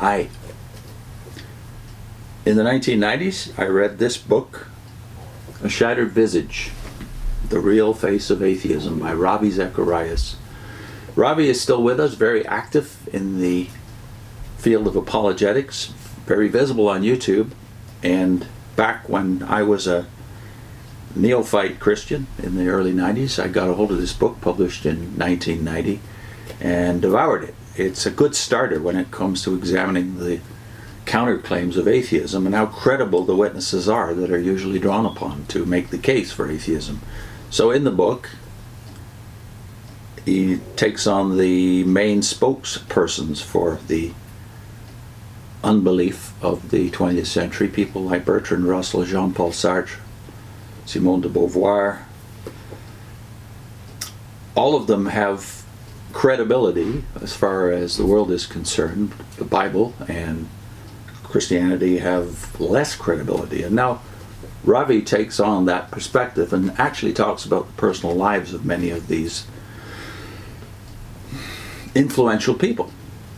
Hi. In the 1990s, I read this book, A Shattered Visage, The Real Face of Atheism by Ravi Zacharias. Ravi is still with us, very active in the field of apologetics, very visible on YouTube. And back when I was a neophyte Christian in the early 90s, I got a hold of this book published in 1990 and devoured it. It's a good starter when it comes to examining the counterclaims of atheism and how credible the witnesses are that are usually drawn upon to make the case for atheism. So in the book, he takes on the main spokespersons for the unbelief of the 20th century, people like Bertrand, Russell, Jean-Paul Sartre, Simone de Beauvoir. All of them have credibility as far as the world is concerned. The Bible and Christianity have less credibility. And now Ravi takes on that perspective and actually talks about the personal lives of many of these influential people.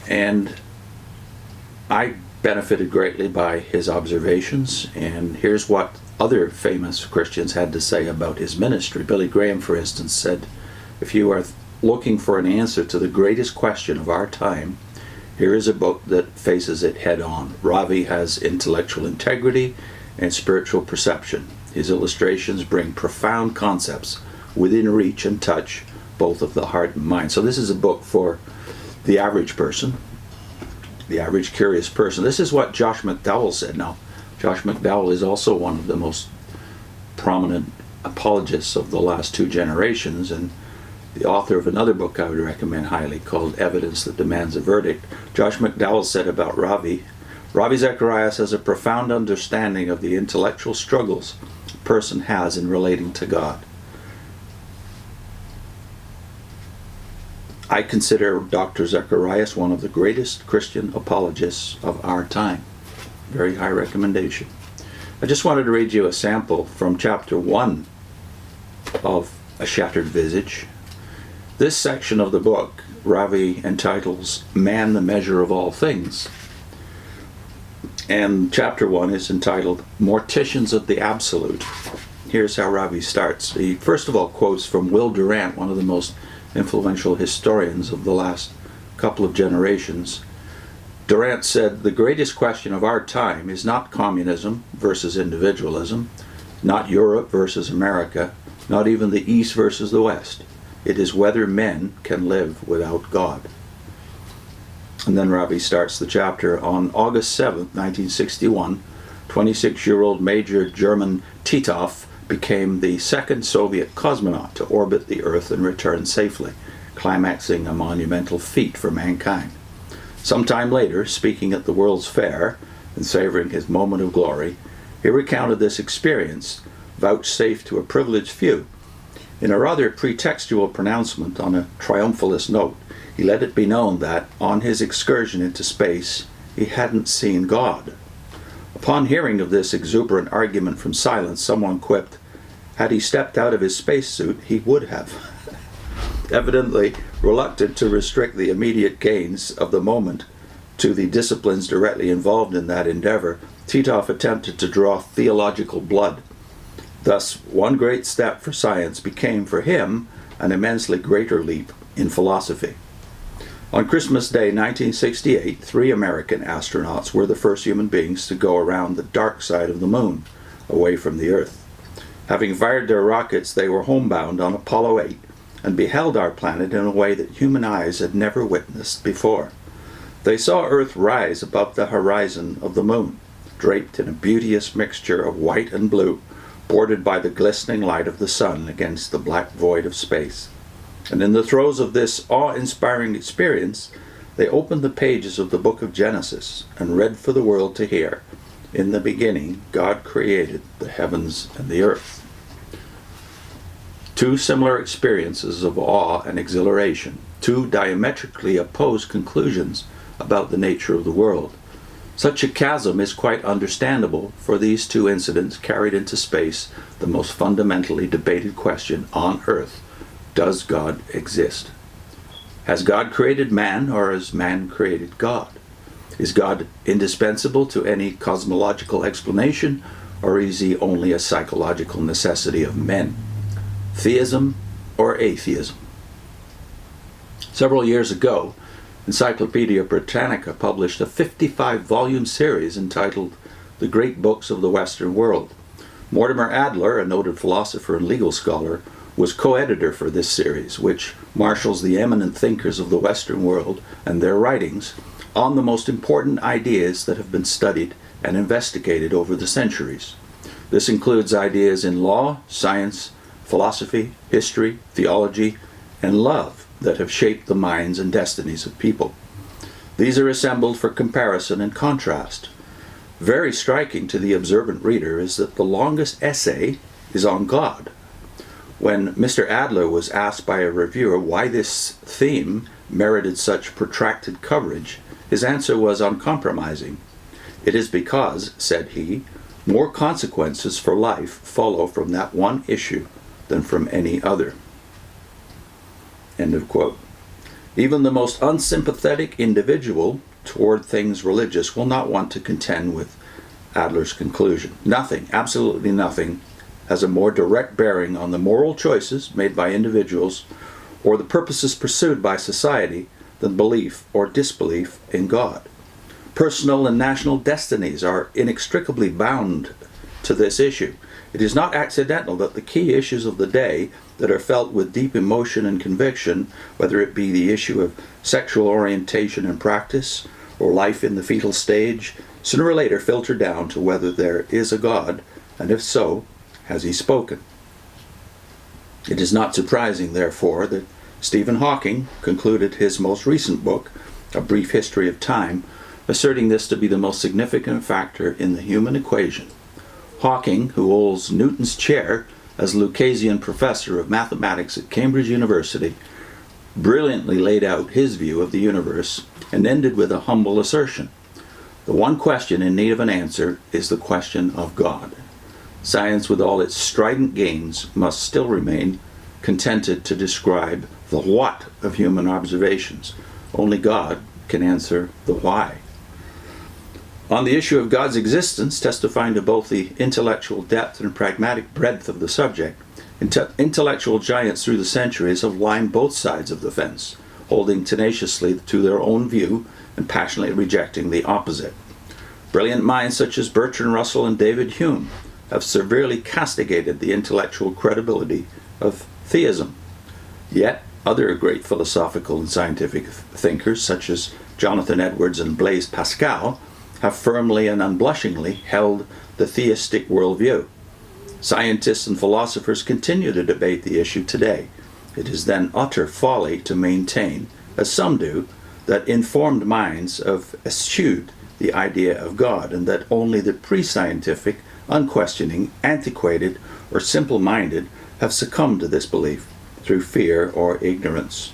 And I benefited greatly by his observations, and here's what other famous Christians had to say about his ministry. Billy Graham, for instance, said, if you are looking for an answer to the greatest question of our time, here is a book that faces it head on. Ravi has intellectual integrity and spiritual perception. His illustrations bring profound concepts within reach and touch both of the heart and mind. So this is a book for the average person, the average curious person. This is what Josh McDowell said. Now, Josh McDowell is also one of the most prominent apologists of the last two generations, and the author of another book I would recommend highly called Evidence That Demands a Verdict. Josh McDowell said about Ravi Zacharias has a profound understanding of the intellectual struggles a person has in relating to God. I consider Dr. Zacharias one of the greatest Christian apologists of our time. Very high recommendation. I just wanted to read you a sample from chapter 1 of A Shattered Visage. This section of the book, Ravi entitles Man the Measure of All Things. And chapter 1 is entitled Morticians of the Absolute. Here's how Ravi starts. He first of all quotes from Will Durant, one of the most influential historians of the last couple of generations. Durant said, the greatest question of our time is not communism versus individualism, not Europe versus America, not even the East versus the West. It is whether men can live without God. And then Ravi starts the chapter. On August 7th, 1961, 26-year-old Major German Titov became the second Soviet cosmonaut to orbit the Earth and return safely, climaxing a monumental feat for mankind. Sometime later, speaking at the World's Fair and savoring his moment of glory, he recounted this experience, vouchsafed to a privileged few. In a rather pretextual pronouncement on a triumphalist note, he let it be known that, on his excursion into space, he hadn't seen God. Upon hearing of this exuberant argument from silence, someone quipped, had he stepped out of his spacesuit, he would have. Evidently reluctant to restrict the immediate gains of the moment to the disciplines directly involved in that endeavor, Titov attempted to draw theological blood. Thus, one great step for science became for him an immensely greater leap in philosophy. On Christmas Day 1968, 3 American astronauts were the first human beings to go around the dark side of the moon, away from the Earth. Having fired their rockets, they were homebound on Apollo 8 and beheld our planet in a way that human eyes had never witnessed before. They saw Earth rise above the horizon of the moon, draped in a beauteous mixture of white and blue, bordered by the glistening light of the sun against the black void of space. And in the throes of this awe-inspiring experience, they opened the pages of the book of Genesis and read for the world to hear, in the beginning, God created the heavens and the earth. 2 similar experiences of awe and exhilaration, 2 diametrically opposed conclusions about the nature of the world. Such a chasm is quite understandable, for these 2 incidents carried into space the most fundamentally debated question on Earth: does God exist? Has God created man, or has man created God? Is God indispensable to any cosmological explanation, or is he only a psychological necessity of men? Theism or atheism? Several years ago, Encyclopedia Britannica published a 55-volume series entitled The Great Books of the Western World. Mortimer Adler, a noted philosopher and legal scholar, was co-editor for this series, which marshals the eminent thinkers of the Western world and their writings on the most important ideas that have been studied and investigated over the centuries. This includes ideas in law, science, philosophy, history, theology, and love that have shaped the minds and destinies of people. These are assembled for comparison and contrast. Very striking to the observant reader is that the longest essay is on God. When Mr. Adler was asked by a reviewer why this theme merited such protracted coverage, his answer was uncompromising. "It is because," said he, "more consequences for life follow from that one issue than from any other." End of quote. Even the most unsympathetic individual toward things religious will not want to contend with Adler's conclusion. Nothing, absolutely nothing, has a more direct bearing on the moral choices made by individuals or the purposes pursued by society than belief or disbelief in God. Personal and national destinies are inextricably bound to this issue. It is not accidental that the key issues of the day that are felt with deep emotion and conviction, whether it be the issue of sexual orientation and practice, or life in the fetal stage, sooner or later filter down to whether there is a God, and if so, has he spoken? It is not surprising, therefore, that Stephen Hawking concluded his most recent book, A Brief History of Time, asserting this to be the most significant factor in the human equation. Hawking, who holds Newton's chair as Lucasian Professor of Mathematics at Cambridge University, brilliantly laid out his view of the universe and ended with a humble assertion: "The one question in need of an answer is the question of God. Science, with all its strident gains, must still remain contented to describe the what of human observations. Only God can answer the why." On the issue of God's existence, testifying to both the intellectual depth and pragmatic breadth of the subject, intellectual giants through the centuries have lined both sides of the fence, holding tenaciously to their own view and passionately rejecting the opposite. Brilliant minds such as Bertrand Russell and David Hume have severely castigated the intellectual credibility of theism. Yet, other great philosophical and scientific thinkers, such as Jonathan Edwards and Blaise Pascal, have firmly and unblushingly held the theistic worldview. Scientists and philosophers continue to debate the issue today. It is then utter folly to maintain, as some do, that informed minds have eschewed the idea of God, and that only the pre-scientific, unquestioning, antiquated, or simple-minded have succumbed to this belief through fear or ignorance.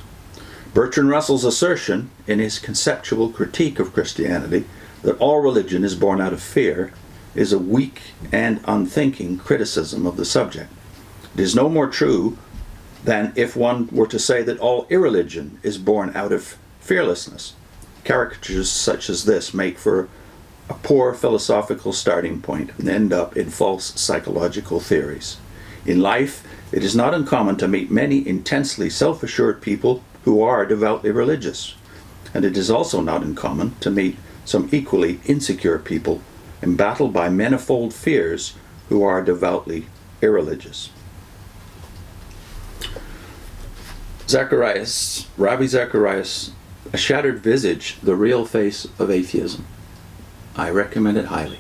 Bertrand Russell's assertion, in his conceptual critique of Christianity, that all religion is born out of fear, is a weak and unthinking criticism of the subject. It is no more true than if one were to say that all irreligion is born out of fearlessness. Caricatures such as this make for a poor philosophical starting point and end up in false psychological theories. In life, it is not uncommon to meet many intensely self-assured people who are devoutly religious, and it is also not uncommon to meet some equally insecure people embattled by manifold fears who are devoutly irreligious. Zacharias, Ravi Zacharias, A Shattered Visage, The Real Face of Atheism. I recommend it highly.